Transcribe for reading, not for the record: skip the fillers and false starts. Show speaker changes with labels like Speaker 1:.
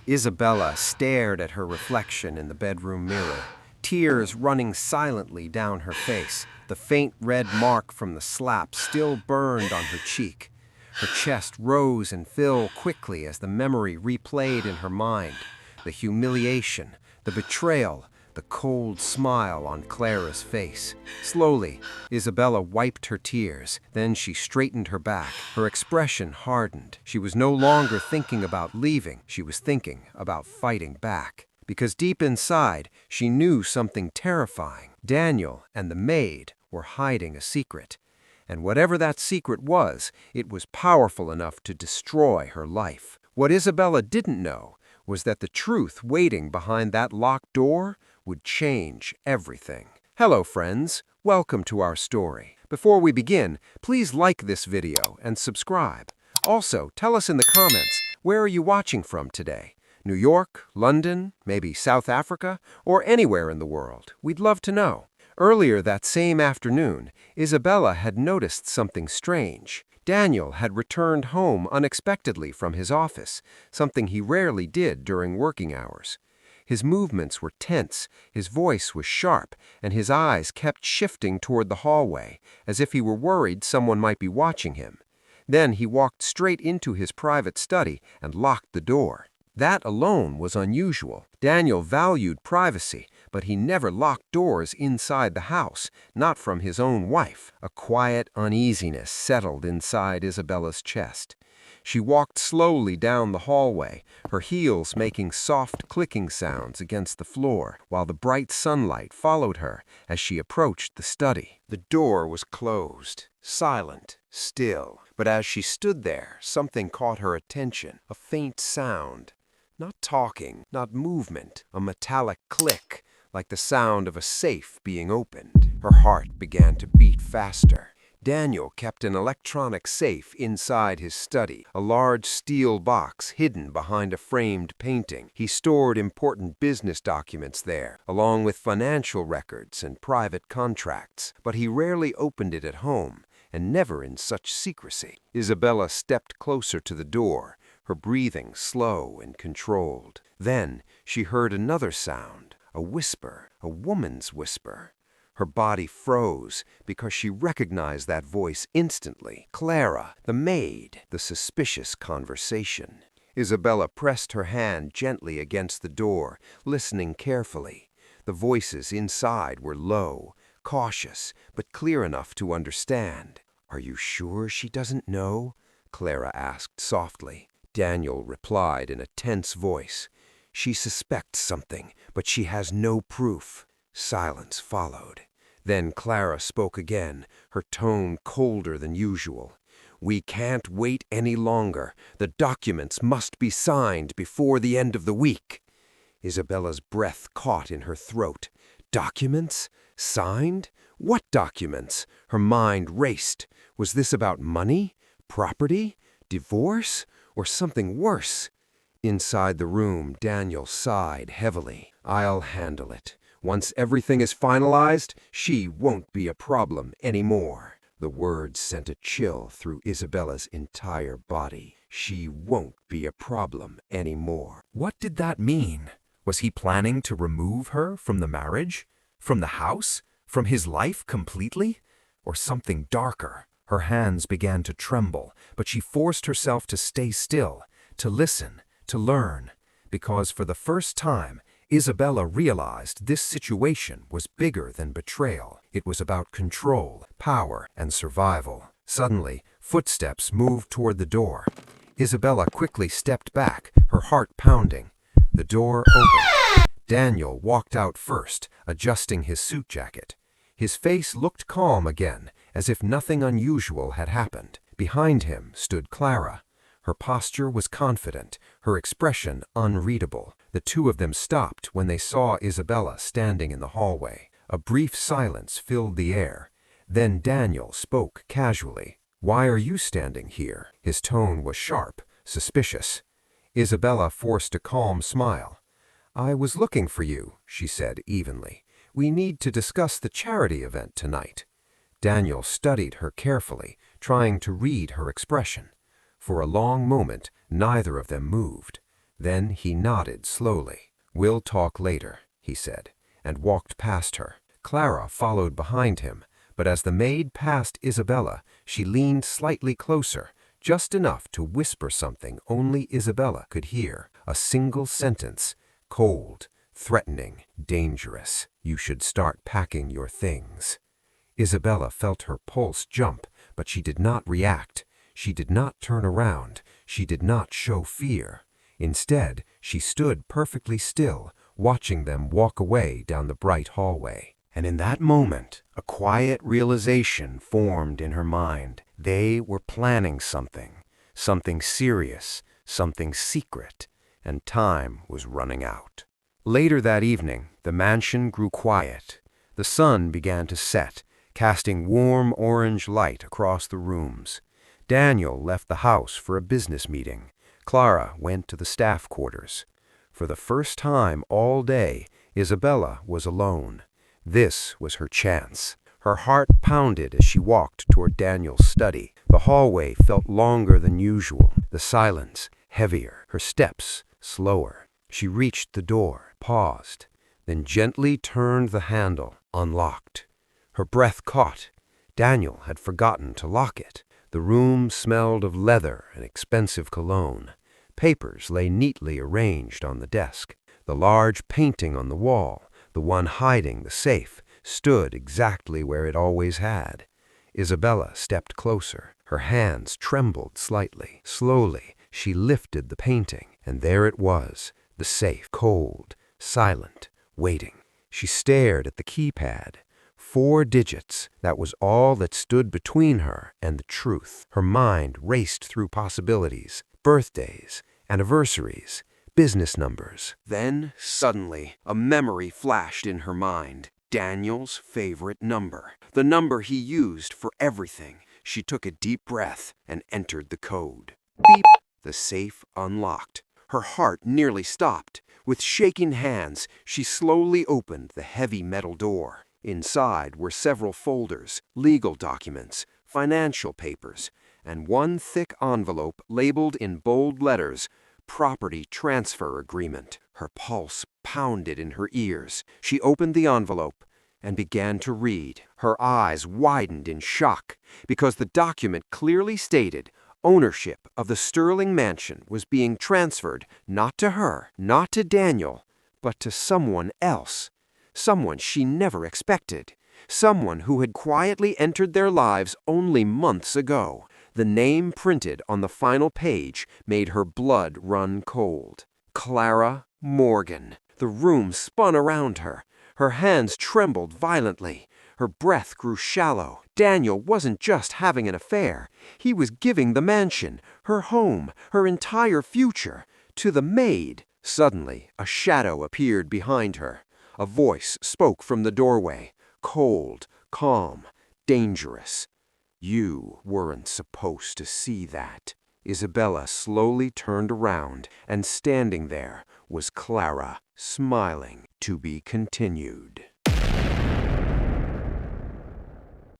Speaker 1: Isabella stared at her reflection in the bedroom mirror, tears running silently down her face. The faint red mark from the slap still burned on her cheek. Her chest rose and fell quickly as the memory replayed in her mind. The humiliation, the betrayal, the cold smile on Clara's face. Slowly, Isabella wiped her tears. Then she straightened her back. Her expression hardened. She was no longer thinking about leaving. She was thinking about fighting back. Because deep inside, she knew something terrifying. Daniel and the maid were hiding a secret. And whatever that secret was, it was powerful enough to destroy her life. What Isabella didn't know was that the truth waiting behind that locked door would change everything. Hello, friends. Welcome to our story. Before we begin, please like this video and subscribe. Also, tell us in the comments, where are you watching from today? New York, London, maybe South Africa, or anywhere in the world? We'd love to know. Earlier that same afternoon, Isabella had noticed something strange. Daniel had returned home unexpectedly from his office, something he rarely did during working hours. His movements were tense, his voice was sharp, and his eyes kept shifting toward the hallway, as if he were worried someone might be watching him. Then he walked straight into his private study and locked the door. That alone was unusual. Daniel valued privacy, but he never locked doors inside the house, not from his own wife. A quiet uneasiness settled inside Isabella's chest. She walked slowly down the hallway, her heels making soft clicking sounds against the floor, while the bright sunlight followed her as she approached the study. The door was closed, silent, still. But as she stood there, something caught her attention, a faint sound. Not talking, not movement, a metallic click, like the sound of a safe being opened. Her heart began to beat faster. Daniel kept an electronic safe inside his study, a large steel box hidden behind a framed painting. He stored important business documents there, along with financial records and private contracts, but he rarely opened it at home, and never in such secrecy. Isabella stepped closer to the door, her breathing slow and controlled. Then she heard another sound, a whisper, a woman's whisper. Her body froze because she recognized that voice instantly. Clara, the maid, the suspicious conversation. Isabella pressed her hand gently against the door, listening carefully. The voices inside were low, cautious, but clear enough to understand. "Are you sure she doesn't know?" Clara asked softly. Daniel replied in a tense voice. "She suspects something, but she has no proof." Silence followed. Then Clara spoke again, her tone colder than usual. "We can't wait any longer. The documents must be signed before the end of the week." Isabella's breath caught in her throat. Documents? Signed? What documents? Her mind raced. Was this about money? Property? Divorce? Or something worse? Inside the room, Daniel sighed heavily. "I'll handle it. Once everything is finalized, she won't be a problem anymore." The words sent a chill through Isabella's entire body. She won't be a problem anymore.
Speaker 2: What did that mean? Was he planning to remove her from the marriage? From the house? From his life completely? Or something darker? Her hands began to tremble, but she forced herself to stay still, to listen, to learn, because for the first time, Isabella realized this situation was bigger than betrayal. It was about control, power, and survival. Suddenly, footsteps moved toward the door. Isabella quickly stepped back, her heart pounding. The door opened. Daniel walked out first, adjusting his suit jacket. His face looked calm again, as if nothing unusual had happened. Behind him stood Clara. Her posture was confident, her expression unreadable. The two of them stopped when they saw Isabella standing in the hallway. A brief silence filled the air. Then Daniel spoke casually. "Why are you standing here?" His tone was sharp, suspicious. Isabella forced a calm smile. "I was looking for you," she said evenly. "We need to discuss the charity event tonight." Daniel studied her carefully, trying to read her expression. For a long moment, neither of them moved.
Speaker 1: Then he nodded slowly. "We'll talk later," he said, and walked past her. Clara followed behind him, but as the maid passed Isabella, she leaned slightly closer, just enough to whisper something only Isabella could hear. A single sentence, cold, threatening, dangerous. "You should start packing your things." Isabella felt her pulse jump, but she did not react. She did not turn around. She did not show fear. Instead, she stood perfectly still, watching them walk away down the bright hallway. And in that moment, a quiet realization formed in her mind. They were planning something, something serious, something secret, and time was running out. Later that evening, the mansion grew quiet. The sun began to set, casting warm orange light across the rooms. Daniel left the house for a business meeting. Clara went to the staff quarters. For the first time all day, Isabella was alone. This was her chance. Her heart pounded as she walked toward Daniel's study. The hallway felt longer than usual, the silence heavier, her steps slower. She reached the door, paused, then gently turned the handle, unlocked. Her breath caught. Daniel had forgotten to lock it. The room smelled of leather and expensive cologne. Papers lay neatly arranged on the desk. The large painting on the wall, the one hiding the safe, stood exactly where it always had. Isabella stepped closer. Her hands trembled slightly. Slowly, she lifted the painting, and there it was, the safe, cold, silent, waiting. She stared at the keypad. 4 digits, that was all that stood between her and the truth. Her mind raced through possibilities, birthdays, anniversaries, business numbers. Then, suddenly, a memory flashed in her mind. Daniel's favorite number. The number he used for everything. She took a deep breath and entered the code. Beep! The safe unlocked. Her heart nearly stopped. With shaking hands, she slowly opened the heavy metal door. Inside were several folders, legal documents, financial papers, and one thick envelope labeled in bold letters, "Property Transfer Agreement." Her pulse pounded in her ears. She opened the envelope and began to read. Her eyes widened in shock because the document clearly stated ownership of the Sterling mansion was being transferred not to her, not to Daniel, but to someone else. Someone she never expected. Someone who had quietly entered their lives only months ago. The name printed on the final page made her blood run cold. Clara Morgan. The room spun around her. Her hands trembled violently. Her breath grew shallow. Daniel wasn't just having an affair. He was giving the mansion, her home, her entire future, to the maid. Suddenly, a shadow appeared behind her. A voice spoke from the doorway, cold, calm, dangerous. "You weren't supposed to see that." Isabella slowly turned around, and standing there was Clara, smiling. To be continued.